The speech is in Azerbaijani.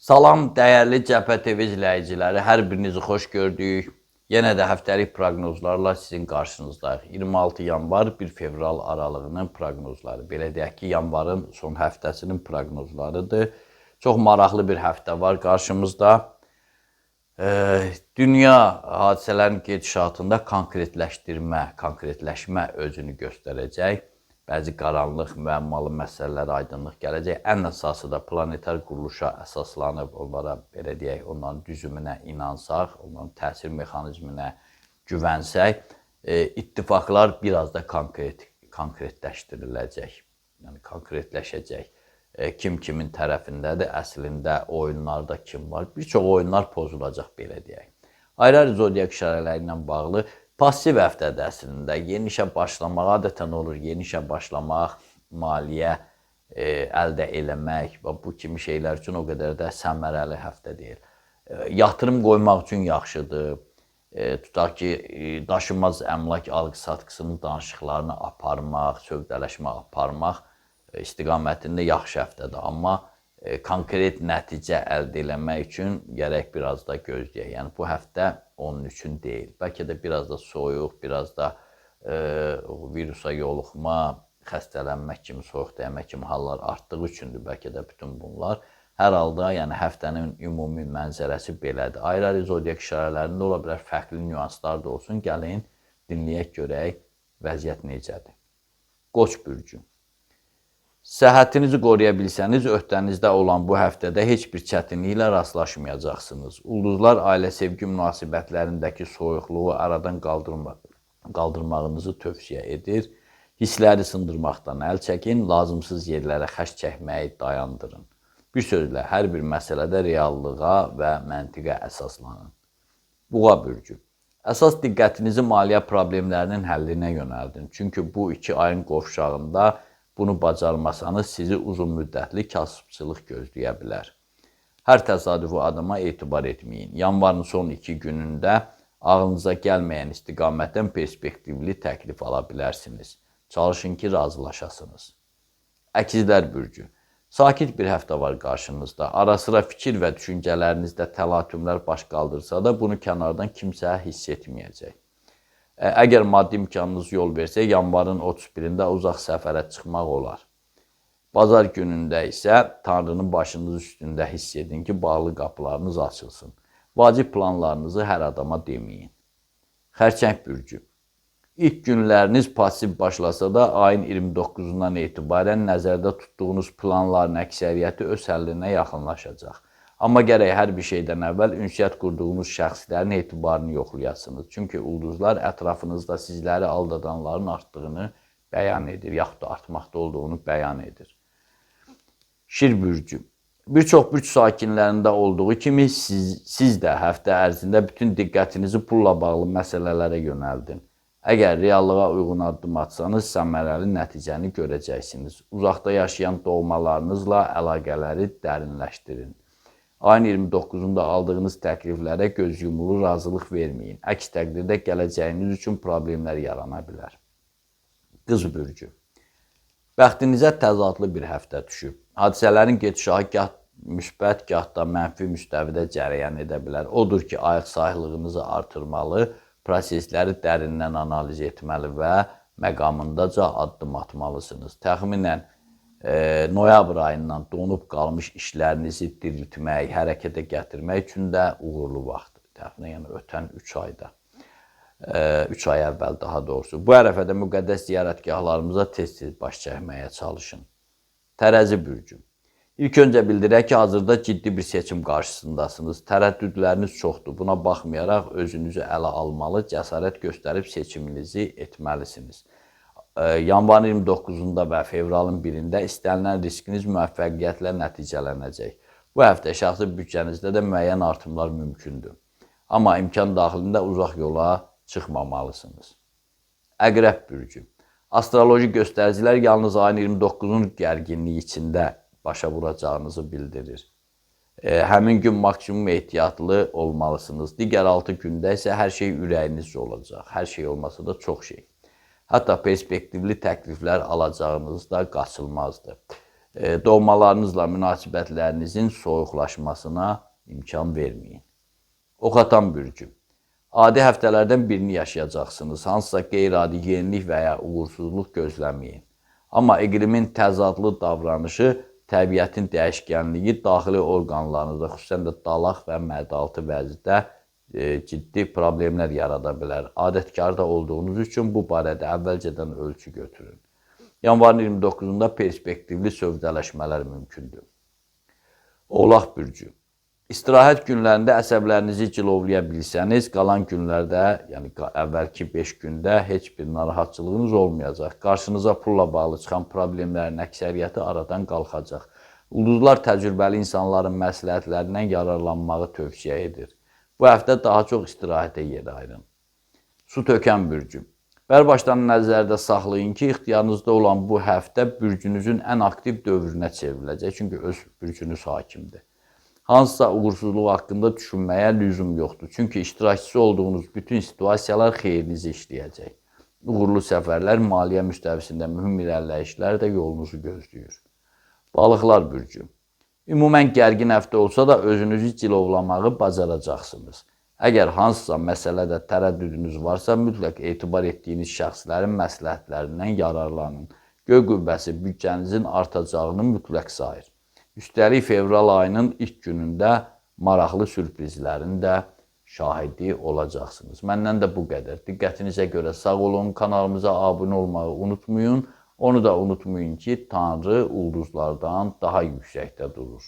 Salam dəyərli Cəbhə TV izləyiciləri, hər birinizi xoş gördük. Yenə də həftəlik proqnozlarla sizin qarşınızdayıq. 26 yanvar 1 fevral aralığının proqnozları. Belə deyək ki, yanvarın son həftəsinin proqnozlarıdır. Çox maraqlı bir həftə var qarşımızda. Dünya hadisələrin gedişatında konkretləşmə özünü göstərəcək. Bəzi qaranlıq, müəmmalı məsələlərə aydınlıq gələcək. Ən əsası da planetar quruluşa əsaslanıb, onlara belə deyək, onların düzümünə inansaq, onların təsir mexanizminə güvənsək, ittifaqlar biraz da konkretləşdiriləcək, yəni konkretləşəcək. Kim kimin tərəfindədir, əslində oyunlarda kim var? Bir çox oyunlar pozulacaq, belə deyək. Ayrı-ayrı zodiak işarələri ilə bağlı passiv həftədə əslində yeni işə başlamaq adətən olur. Yeni işə başlamaq, maliyyə əldə eləmək və bu kimi şeylər üçün o qədər də səmərəli həftə deyil. Yatırım qoymaq üçün yaxşıdır. Tutaq ki, daşınmaz əmlak alqı-satqısının danışıqlarını aparmaq, sövdələşmə aparmaq istiqamətində yaxşı həftədir. Amma konkret nəticə əldə eləmək üçün gərək biraz da gözləyək. Yəni bu həftə onun üçün deyil. Bəlkə də biraz da soyuq, biraz da virusa yoluxma, xəstələnmək kimi, soyuq dəymək kimi hallar artdığı üçündür bəlkə də bütün bunlar. Hər halda yəni həftənin ümumi mənzərəsi belədir. Ayrı-ayrı zodiak işarələrində ola bilər fərqli nüanslar da olsun. Gəlin dinləyək, görək vəziyyət necədir. Qoç bürcü. Səhhətinizi qoruya bilsəniz, öhdənizdə olan bu həftədə heç bir çətinliklə rastlaşmayacaqsınız. Ulduzlar ailə sevgi münasibətlərindəki soyuqluğu aradan qaldırmağınızı tövsiyə edir. Hissləri sındırmaqdan əl çəkin, lazımsız yerlərə xəş çəkməyi dayandırın. Bir sözlə, hər bir məsələdə reallığa və məntiqə əsaslanın. Buğa bürcü. Əsas diqqətinizi maliyyə problemlərinin həllinə yönəldin. Çünki bu iki ayın qovşağında bunu bacarmasanız sizi uzun müddətli kasıbçılıq gözləyə bilər. Hər təsadüfi adama etibar etməyin. Yanvarın son 2 günündə ağlınıza gəlməyən istiqamətdən perspektivli təklif ala bilərsiniz. Çalışın ki, razılaşasınız. Əkizlər bürcü. Sakit bir həftə var qarşınızda. Ara sıra fikir və düşüncələrinizdə təlatümlər baş qaldırsa da bunu kənardan kimsə hiss etməyəcək. Əgər maddi imkanınız yol versə, yanvarın 31-də uzaq səfərə çıxmaq olar. Bazar günündə isə Tanrının başınız üstündə hiss edin ki, bağlı qapılarınız açılsın. Vacib planlarınızı hər adama deməyin. Xərçəng bürcü. İlk günləriniz pasiv başlasa da, ayın 29-undan etibarən nəzərdə tutduğunuz planların əksəriyyəti öz həllinə yaxınlaşacaq. Amma gərək hər bir şeydən əvvəl ünsiyyət qurduğunuz şəxslərin etibarını yoxlayasınız. Çünki ulduzlar ətrafınızda sizləri aldadanların artdığını bəyan edir, yaxud da artmaqda olduğunu bəyan edir. Şir bürcü. Bir çox bürc sakinlərində olduğu kimi siz də həftə ərzində bütün diqqətinizi pulla bağlı məsələlərə yönəldin. Əgər reallığa uyğun addım atsanız, səmərəli nəticəni görəcəksiniz. Uzaqda yaşayan doğmalarınızla əlaqələri dərinləşdirin. Ayın 29-unda aldığınız təkliflərə göz yumulu razılıq verməyin. Əks təqdirdə gələcəyiniz üçün problemlər yarana bilər. Qız bürcü. Bəxtinizə təzadlı bir həftə düşüb. Hadisələrin gedişahı gah müsbət, gah da mənfi müstəvidə cərəyan edə bilər. Odur ki, ayıq sahihlığınızı artırmalı, prosesləri dərindən analiz etməli və məqamındaca addım atmalısınız. Təxminən noyabr ayından donub qalmış işlərinizi diriltmək, hərəkətə gətirmək üçün də uğurlu vaxtdır. Təxminən yəni ötən 3 ayda. 3 ay əvvəl daha doğrusu. Bu ərəfədə müqəddəs ziyarətgahlarımıza tez-tez baş çəkməyə çalışın. Tərəzi bürcü. İlk öncə bildirək ki, hazırda ciddi bir seçim qarşısındasınız. Tərəddüdləriniz çoxdur. Buna baxmayaraq özünüzü ələ almalı, cəsarət göstərib seçiminizi etməlisiniz. Yanvarın 29-unda və fevralın 1-də istənilən riskiniz müvəffəqiyyətlə nəticələnəcək. Bu həftə şəxsi büdcənizdə də müəyyən artımlar mümkündür. Amma imkan daxilində uzaq yola çıxmamalısınız. Əqrəb bürcü. Astroloji göstəricilər yalnız ayın 29-un gərginliyi içində başa vuracağınızı bildirir. Həmin gün maksimum ehtiyatlı olmalısınız. Digər 6 gündə isə hər şey ürəyinizcə olacaq. Hər şey olmasa da çox şey. Hətta perspektivli təkliflər alacağınız da qaçılmazdır. Doğmalarınızla münasibətlərinizin soyuqlaşmasına imkan verməyin. Oxatan bürcü. Adi həftələrdən birini yaşayacaqsınız. Hansısa qeyri-adi yenilik və ya uğursuzluq gözləməyin. Amma iqlimin təzadlı davranışı, təbiətin dəyişkənliyi daxili orqanlarınızda, xüsusən də dalaq və mədaltı vəziyyətdə ciddi problemlər yarada bilər. Adətkarda olduğunuz üçün bu barədə əvvəlcədən ölçü götürün. Yanvarın 29-da perspektivli sövdələşmələr mümkündür. Oğlaq bürcü. İstirahət günlərində əsəblərinizi cilovlaya bilsəniz, qalan günlərdə, yəni əvvəlki 5 gündə heç bir narahatçılığınız olmayacaq. Qarşınıza pulla bağlı çıxan problemlərin əksəriyyəti aradan qalxacaq. Ulduzlar təcrübəli insanların məsləhətlərindən yararlanmağı tövsiyə edir. Bu həftə daha çox istirahətə yer ayırın. Su tökən bürcü. Bərbaşdan nəzərdə saxlayın ki, ixtiyarınızda olan bu həftə bürcünüzün ən aktiv dövrünə çevriləcək, çünki öz bürcünüz hakimdir. Hansısa uğursuzluq haqqında düşünməyə lüzum yoxdur. Çünki iştirakçısı olduğunuz bütün situasiyalar xeyrinizə işləyəcək. Uğurlu səfərlər, maliyyə müstəvisində mühüm irəliləyişlər də yolunuzu gözləyir. Balıqlar bürcü. Ümumən gərgin həftə olsa da özünüzü cilovlamağı bacaracaqsınız. Əgər hansısa məsələdə tərəddüdünüz varsa, mütləq etibar etdiyiniz şəxslərin məsləhətlərindən yararlanın. Göy qüvvəsi büdcənizin artacağını mütləq sayır. Üstəlik, fevral ayının ilk günündə maraqlı sürprizlərin də şahidi olacaqsınız. Məndən də bu qədər. Diqqətinizə görə sağ olun, kanalımıza abunə olmağı unutmayın. Onu da unutmayın ki, Tanrı ulduzlardan daha yüksəkdə durur.